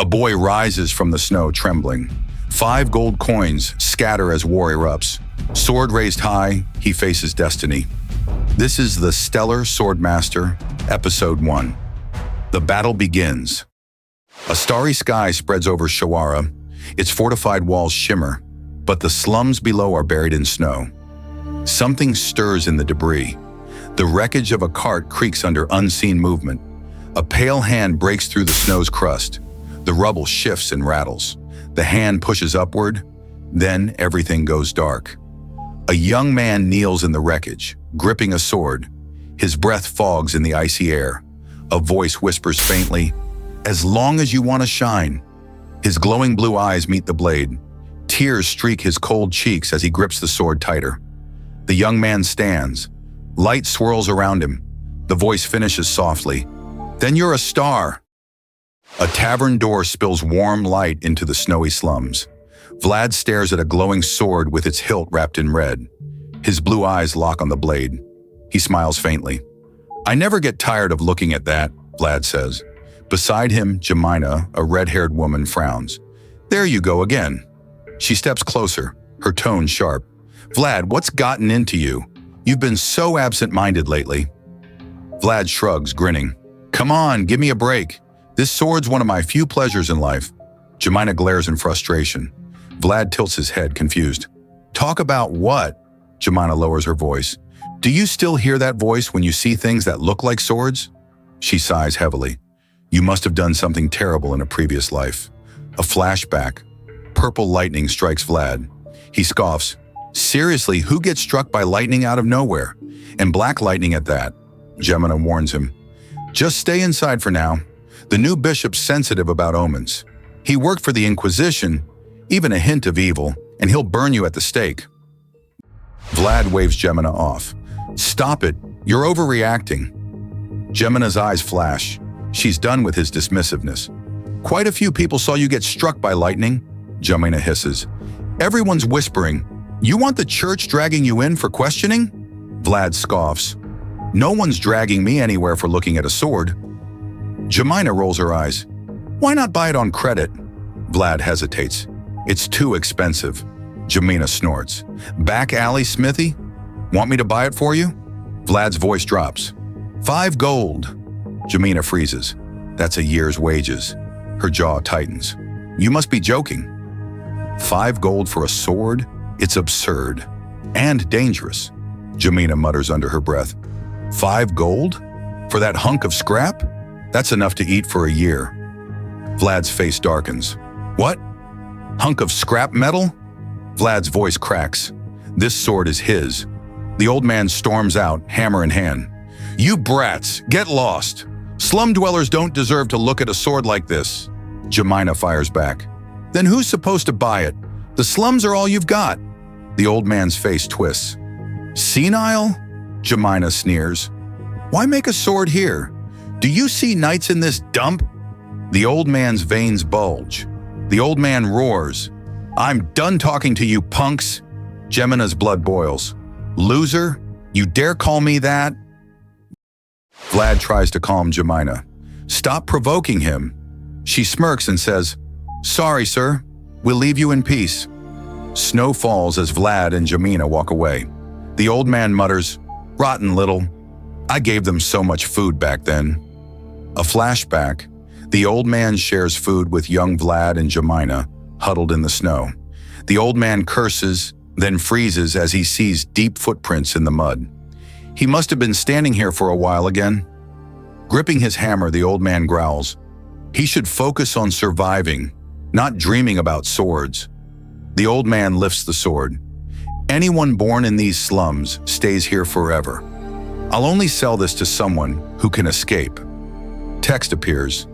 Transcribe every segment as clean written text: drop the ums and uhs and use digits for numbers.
A boy rises from the snow trembling. 5 gold coins scatter as war erupts. Sword raised high, he faces destiny. This is the Stellar Swordmaster, Episode 1. The battle begins. A starry sky spreads over Shawara. Its fortified walls shimmer, but the slums below are buried in snow. Something stirs in the debris. The wreckage of a cart creaks under unseen movement. A pale hand breaks through the snow's crust. The rubble shifts and rattles. The hand pushes upward, then everything goes dark. A young man kneels in the wreckage, gripping a sword. His breath fogs in the icy air. A voice whispers faintly, "As long as you want to shine." His glowing blue eyes meet the blade. Tears streak his cold cheeks as he grips the sword tighter. The young man stands. Light swirls around him. The voice finishes softly, "Then you're a star." A tavern door spills warm light into the snowy slums. Vlad stares at a glowing sword with its hilt wrapped in red. His blue eyes lock on the blade. He smiles faintly. "I never get tired of looking at that," Vlad says. Beside him, Jemina, a red-haired woman, frowns. "There you go again." She steps closer, her tone sharp. "Vlad, what's gotten into you? You've been so absent-minded lately." Vlad shrugs, grinning. "Come on, give me a break. This sword's one of my few pleasures in life." Jemina glares in frustration. Vlad tilts his head, confused. "Talk about what?" Jemina lowers her voice. "Do you still hear that voice when you see things that look like swords?" She sighs heavily. "You must have done something terrible in a previous life." A flashback. Purple lightning strikes Vlad. He scoffs. "Seriously, who gets struck by lightning out of nowhere? And black lightning at that?" Jemina warns him. "Just stay inside for now. The new bishop's sensitive about omens. He worked for the Inquisition, even a hint of evil, and he'll burn you at the stake." Vlad waves Jemina off. "Stop it, you're overreacting." Gemina's eyes flash. She's done with his dismissiveness. "Quite a few people saw you get struck by lightning," Jemina hisses. "Everyone's whispering. You want the church dragging you in for questioning?" Vlad scoffs. "No one's dragging me anywhere for looking at a sword." Jemina rolls her eyes. "Why not buy it on credit?" Vlad hesitates. "It's too expensive." Jemina snorts. "Back alley smithy? Want me to buy it for you?" Vlad's voice drops. 5 gold. Jemina freezes. That's a year's wages. Her jaw tightens. "You must be joking." 5 gold for a sword? It's absurd. And dangerous. Jemina mutters under her breath. 5 gold? For that hunk of scrap? That's enough to eat for a year. Vlad's face darkens. "What? Hunk of scrap metal?" Vlad's voice cracks. This sword is his. The old man storms out, hammer in hand. "You brats, get lost. Slum dwellers don't deserve to look at a sword like this." Jemina fires back. "Then who's supposed to buy it? The slums are all you've got." The old man's face twists. "Senile?" Jemina sneers. "Why make a sword here? Do you see knights in this dump?" The old man's veins bulge. The old man roars. "I'm done talking to you, punks." Gemina's blood boils. "Loser? You dare call me that?" Vlad tries to calm Jemina. "Stop provoking him." She smirks and says, "Sorry, sir. We'll leave you in peace." Snow falls as Vlad and Jemina walk away. The old man mutters, "Rotten little. I gave them so much food back then." A flashback. The old man shares food with young Vlad and Jemina, huddled in the snow. The old man curses, then freezes as he sees deep footprints in the mud. He must have been standing here for a while again. Gripping his hammer, the old man growls. He should focus on surviving, not dreaming about swords. The old man lifts the sword. "Anyone born in these slums stays here forever. I'll only sell this to someone who can escape." Text appears.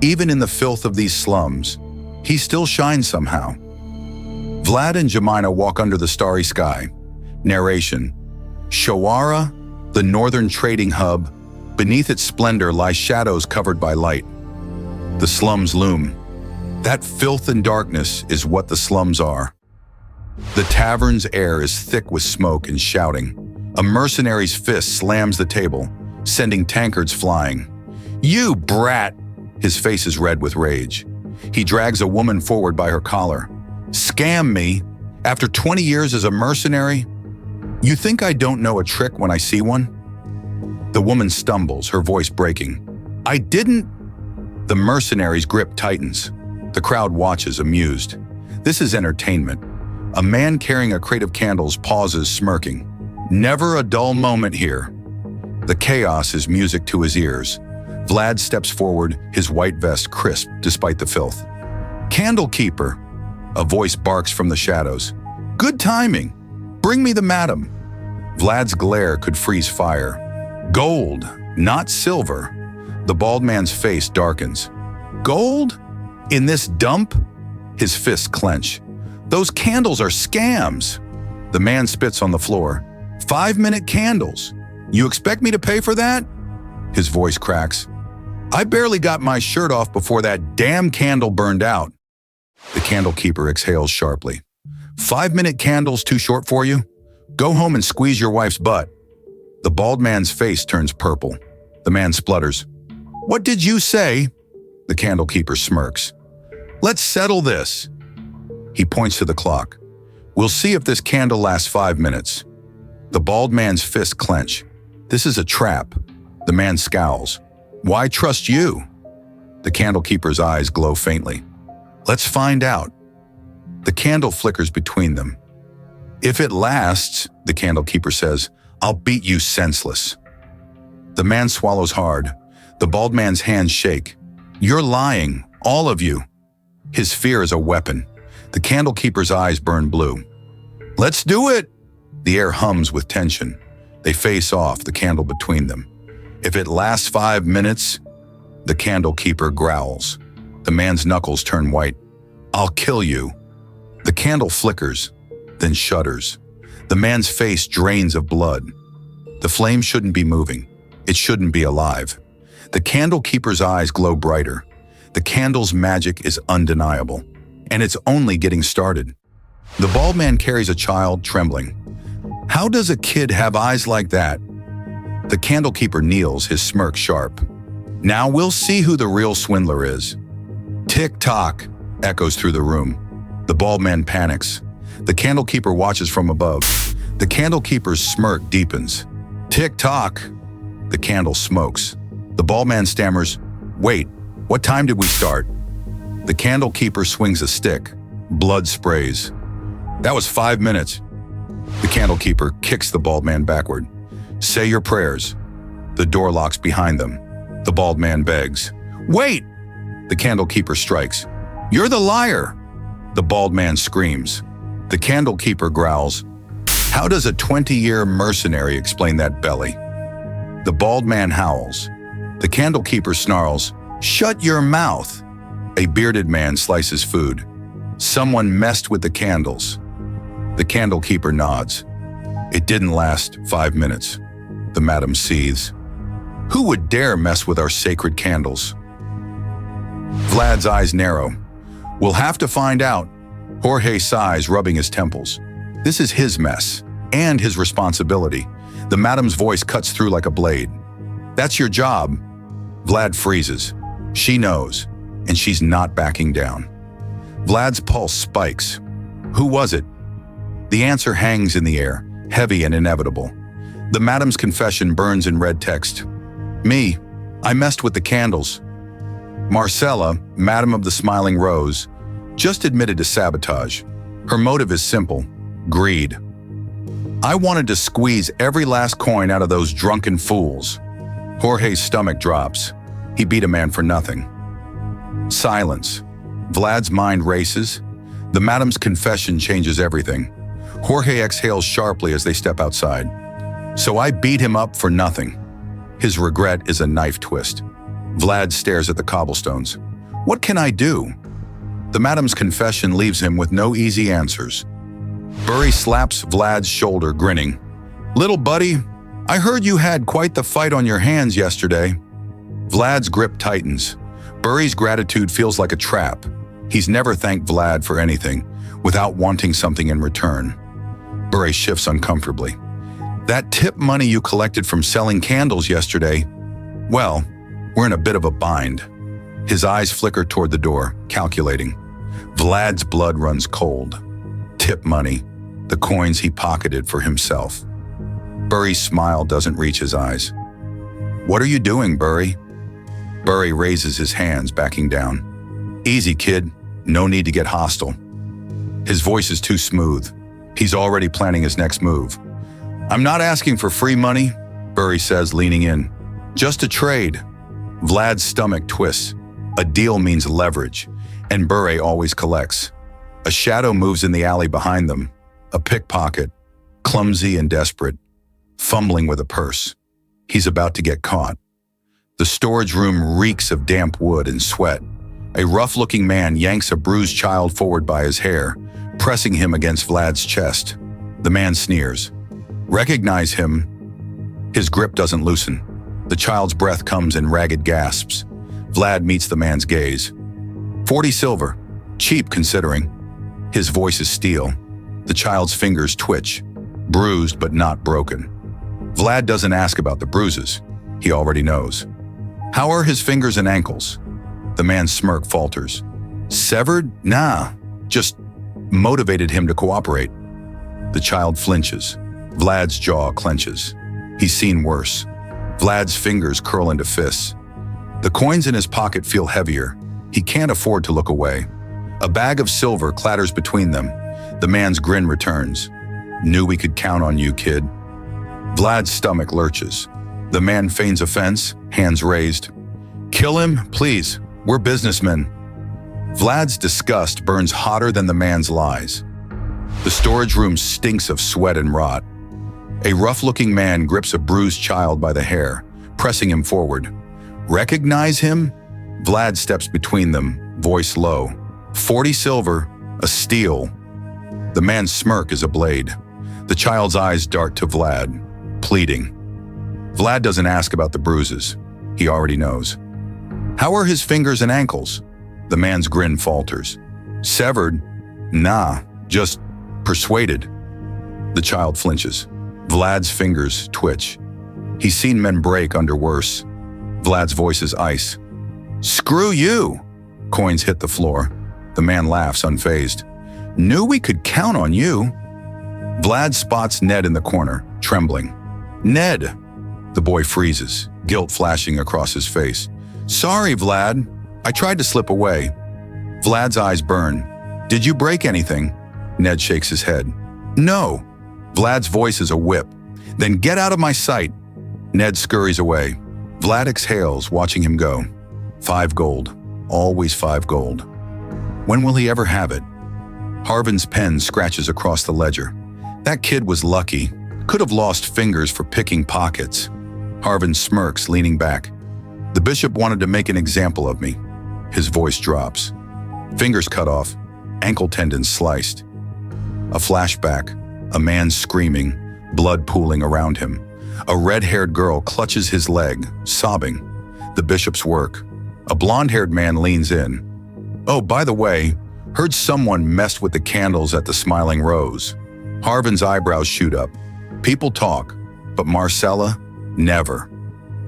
"Even in the filth of these slums, he still shines somehow." Vlad and Jemina walk under the starry sky. Narration. Shawara, the northern trading hub, beneath its splendor lie shadows covered by light. The slums loom. That filth and darkness is what the slums are. The tavern's air is thick with smoke and shouting. A mercenary's fist slams the table, sending tankards flying. "You brat!" His face is red with rage. He drags a woman forward by her collar. Scam me? After 20 years as a mercenary? You think I don't know a trick when I see one? The woman stumbles, her voice breaking. I didn't. The mercenary's grip tightens. The crowd watches, amused. This is entertainment. A man carrying a crate of candles pauses, smirking. Never a dull moment here. The chaos is music to his ears. Vlad steps forward, his white vest crisp despite the filth. Candlekeeper! A voice barks from the shadows. Good timing! Bring me the madam! Vlad's glare could freeze fire. Gold, not silver. The bald man's face darkens. Gold? In this dump? His fists clench. Those candles are scams! The man spits on the floor. 5-minute candles! You expect me to pay for that? His voice cracks. I barely got my shirt off before that damn candle burned out. The candlekeeper exhales sharply. 5-minute candles too short for you? Go home and squeeze your wife's butt. The bald man's face turns purple. The man splutters. What did you say? The candlekeeper smirks. Let's settle this. He points to the clock. We'll see if this candle lasts 5 minutes. The bald man's fists clench. This is a trap. The man scowls. Why trust you? The candlekeeper's eyes glow faintly. Let's find out. The candle flickers between them. If it lasts, the candlekeeper says, I'll beat you senseless. The man swallows hard. The bald man's hands shake. You're lying, all of you. His fear is a weapon. The candlekeeper's eyes burn blue. Let's do it! The air hums with tension. They face off, the candle between them. If it lasts 5 minutes, the candlekeeper growls. The man's knuckles turn white. I'll kill you. The candle flickers, then shudders. The man's face drains of blood. The flame shouldn't be moving. It shouldn't be alive. The candlekeeper's eyes glow brighter. The candle's magic is undeniable, and it's only getting started. The bald man carries a child, trembling. How does a kid have eyes like that? The candlekeeper kneels, his smirk sharp. Now we'll see who the real swindler is. Tick-tock echoes through the room. The bald man panics. The candlekeeper watches from above. The candlekeeper's smirk deepens. Tick-tock. The candle smokes. The bald man stammers, Wait, what time did we start? The candlekeeper swings a stick. Blood sprays. That was 5 minutes. The candlekeeper kicks the bald man backward. Say your prayers. The door locks behind them. The bald man begs. Wait! The candlekeeper strikes. You're the liar! The bald man screams. The candlekeeper growls. How does a 20-year mercenary explain that belly? The bald man howls. The candlekeeper snarls. Shut your mouth! A bearded man slices food. Someone messed with the candles. The candlekeeper nods. It didn't last 5 minutes. The madam seethes. Who would dare mess with our sacred candles? Vlad's eyes narrow. We'll have to find out. Jorge sighs, rubbing his temples. This is his mess, and his responsibility. The madam's voice cuts through like a blade. That's your job. Vlad freezes. She knows, and she's not backing down. Vlad's pulse spikes. Who was it? The answer hangs in the air, heavy and inevitable. The madam's confession burns in red text. Me, I messed with the candles. Marcella, Madam of the Smiling Rose, just admitted to sabotage. Her motive is simple, greed. I wanted to squeeze every last coin out of those drunken fools. Jorge's stomach drops. He beat a man for nothing. Silence. Vlad's mind races. The madam's confession changes everything. Jorge exhales sharply as they step outside. So I beat him up for nothing. His regret is a knife twist. Vlad stares at the cobblestones. What can I do? The madam's confession leaves him with no easy answers. Burry slaps Vlad's shoulder, grinning. Little buddy, I heard you had quite the fight on your hands yesterday. Vlad's grip tightens. Burry's gratitude feels like a trap. He's never thanked Vlad for anything without wanting something in return. Burry shifts uncomfortably. That tip money you collected from selling candles yesterday, well, we're in a bit of a bind. His eyes flicker toward the door, calculating. Vlad's blood runs cold. Tip money, the coins he pocketed for himself. Burry's smile doesn't reach his eyes. What are you doing, Burry? Burry raises his hands, backing down. Easy, kid. No need to get hostile. His voice is too smooth. He's already planning his next move. I'm not asking for free money, Burry says, leaning in. Just a trade. Vlad's stomach twists. A deal means leverage, and Burry always collects. A shadow moves in the alley behind them. A pickpocket, clumsy and desperate, fumbling with a purse. He's about to get caught. The storage room reeks of damp wood and sweat. A rough-looking man yanks a bruised child forward by his hair, pressing him against Vlad's chest. The man sneers. Recognize him. His grip doesn't loosen. The child's breath comes in ragged gasps. Vlad meets the man's gaze. 40 silver. Cheap, considering. His voice is steel. The child's fingers twitch. Bruised but not broken. Vlad doesn't ask about the bruises. He already knows. How are his fingers and ankles? The man's smirk falters. Severed? Nah. Just motivated him to cooperate. The child flinches. Vlad's jaw clenches. He's seen worse. Vlad's fingers curl into fists. The coins in his pocket feel heavier. He can't afford to look away. A bag of silver clatters between them. The man's grin returns. Knew we could count on you, kid. Vlad's stomach lurches. The man feigns offense, hands raised. Kill him, please. We're businessmen. Vlad's disgust burns hotter than the man's lies. The storage room stinks of sweat and rot. A rough-looking man grips a bruised child by the hair, pressing him forward. Recognize him? Vlad steps between them, voice low. 40 silver, a steal. The man's smirk is a blade. The child's eyes dart to Vlad, pleading. Vlad doesn't ask about the bruises. He already knows. How are his fingers and ankles? The man's grin falters. Severed? Nah, just persuaded. The child flinches. Vlad's fingers twitch. He's seen men break under worse. Vlad's voice is ice. Screw you! Coins hit the floor. The man laughs, unfazed. Knew we could count on you. Vlad spots Ned in the corner, trembling. Ned! The boy freezes, guilt flashing across his face. Sorry, Vlad. I tried to slip away. Vlad's eyes burn. Did you break anything? Ned shakes his head. No. Vlad's voice is a whip. Then get out of my sight. Ned scurries away. Vlad exhales, watching him go. 5 gold. Always 5 gold. When will he ever have it? Harvin's pen scratches across the ledger. That kid was lucky. Could have lost fingers for picking pockets. Harvin smirks, leaning back. The bishop wanted to make an example of me. His voice drops. Fingers cut off, ankle tendons sliced. A flashback, a man screaming, blood pooling around him. A red-haired girl clutches his leg, sobbing. The bishop's work. A blonde-haired man leans in. Oh, by the way, heard someone messed with the candles at the Smiling Rose. Harvin's eyebrows shoot up. People talk, but Marcella, never.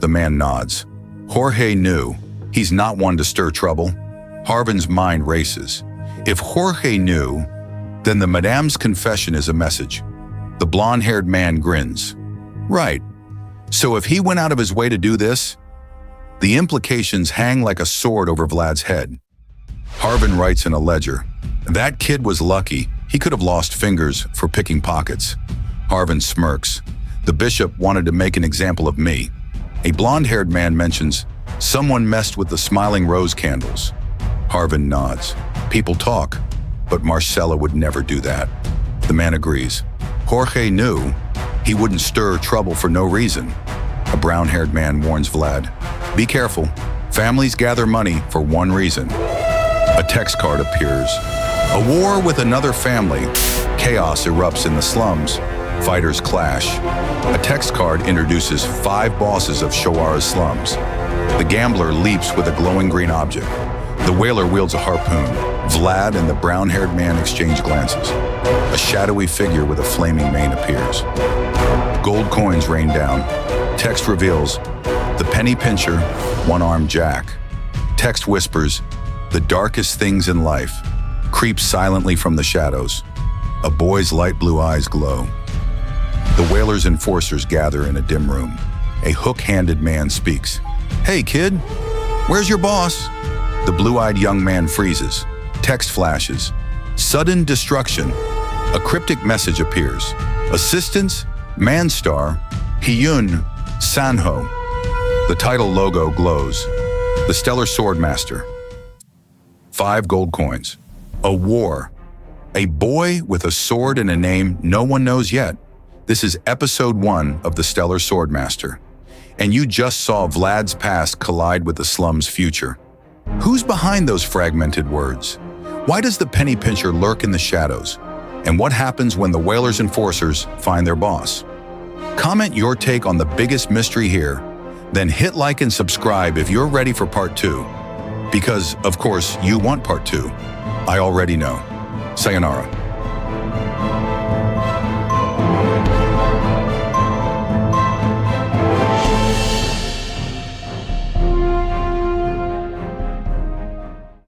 The man nods. Jorge knew. He's not one to stir trouble. Harvin's mind races. If Jorge knew, then the Madame's confession is a message. The blonde-haired man grins. Right. So if he went out of his way to do this, the implications hang like a sword over Vlad's head. Harvin writes in a ledger. That kid was lucky. He could have lost fingers for picking pockets. Harvin smirks. The bishop wanted to make an example of me. A blonde-haired man mentions, someone messed with the Smiling Rose candles. Harvin nods. People talk, but Marcella would never do that. The man agrees. Jorge knew. He wouldn't stir trouble for no reason. A brown-haired man warns Vlad. Be careful. Families gather money for one reason. A text card appears. A war with another family. Chaos erupts in the slums. Fighters clash. A text card introduces 5 bosses of Shawara's slums. The gambler leaps with a glowing green object. The whaler wields a harpoon. Vlad and the brown-haired man exchange glances. A shadowy figure with a flaming mane appears. Gold coins rain down. Text reveals, the penny pincher, one-armed Jack. Text whispers, "The darkest things in life creep silently from the shadows." A boy's light blue eyes glow. The whaler's enforcers gather in a dim room. A hook-handed man speaks. "Hey, kid, where's your boss?" The blue-eyed young man freezes. Text flashes. Sudden destruction. A cryptic message appears. Assistance, Manstar, Hyun, Sanho. The title logo glows. The Stellar Swordmaster. 5 gold coins. A war. A boy with a sword and a name no one knows yet. This is episode 1 of the Stellar Swordmaster. And you just saw Vlad's past collide with the slum's future. Who's behind those fragmented words? Why does the penny pincher lurk in the shadows? And what happens when the whaler's enforcers find their boss? Comment your take on the biggest mystery here, then hit like and subscribe if you're ready for part 2. Because, of course, you want part 2. I already know. Sayonara.